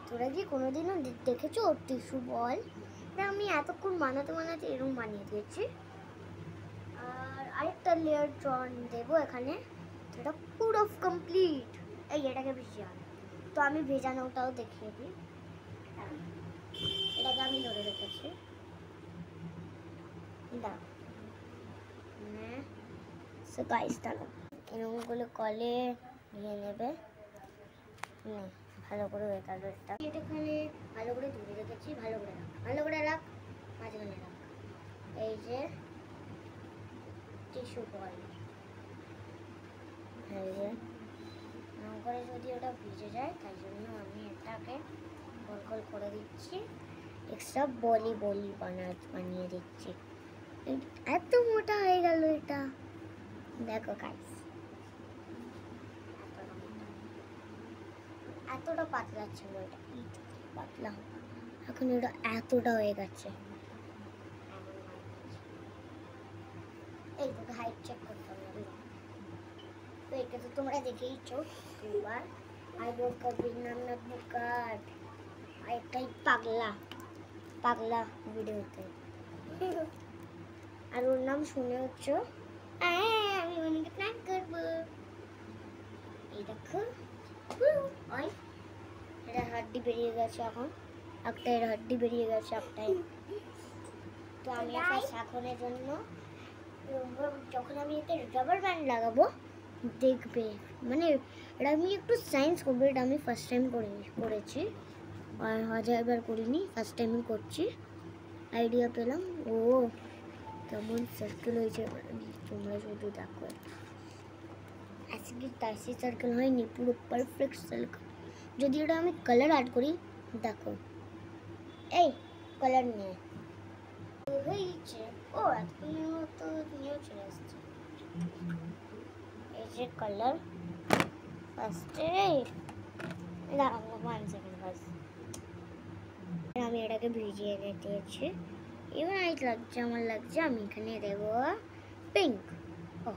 তোরা কি কোনোদিনও দেখেছো টিস্যু বল? আমি এতক্ষণ বানাতে এরকম বানিয়ে দিয়েছি। আর আরেকটা লেয়ার ড্রন দেবো এখানে। এটা পুরো কমপ্লিট। এই এটাকে ভিজিয়ে তো আমি ভেজানোটাও দেখিয়ে দিই। এটাকে আমি ধরে রেখেছি। এরকমগুলো কলে নিয়ে নেবে। ভালো করে এটা এখানে ভালো করে ধরে রেখেছি। ভালো করে রাখ মাঝখানে রাখ। এই যে টিস্যু বল, এই যে করে যদি ওটা ভিজে যায় তাই জন্য আমি এটাকে গোল গোল করে দিচ্ছি। এক্সট্রা বলি বানিয়ে দিচ্ছি। এত মোটা হয়ে গেল এটা, দেখো গাইস। এতটা পাতলা ছিল এটা, পাতলা, এখন এটা এতটা হয়ে গেছে। এই তো হাইট চেক করতে হবে। তো এটা তো তোমরা দেখেইছো দুবার। আইব্রো কাটিং নাম না বুকাট, একটাই পাগলা ভিডিওতে। আর ওর নাম শুনে হচ্ছে আমি অনেক প্ল্যান করবো। এই দেখো এটা হাড্ডি বেরিয়ে গেছে। এখন একটা এর হাড্ডি বেরিয়ে গেছে একটাই। তো আমি একটা শাখনের জন্য যখন আমি এতে রাবার ব্যান্ড লাগাবো দেখবে, মানে এটা আমি একটু সায়েন্স করবো। এটা আমি ফার্স্ট টাইম করেছি, আর হাজারবার করিনি, ফার্স্ট টাইমই করছি। আইডিয়া পেলাম ও কেমন সার্কেল হয়েছে, তোমরা শুধু দেখো। আজকে তাইসি সার্কেল হয়নি, পুরো পারফেক্ট সার্কেল। যদি এটা আমি কালার অ্যাড করি, দেখো এই কালার নিয়ে হয়েছে। ও এতক্ষণের মতো নিয়েও চলে আসছে। এই যে কালার ফার্স্টে দাঁড়াবো 1 সেকেন্ড বাস। আমি এটাকে ভিজিয়ে এনে দিয়েছি। এবার আমার লাগছে আমি এখানে দেবো পিঙ্ক। ও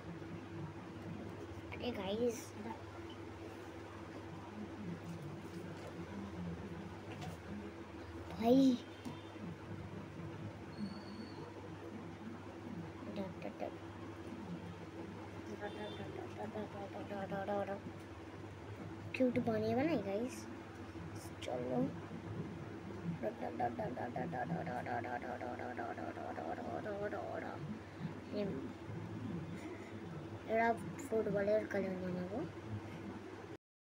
আরে গাইস, ভাই কিউট বানিয়ে গাইস। চলো এরা ফুটবলের কালার বানাবো।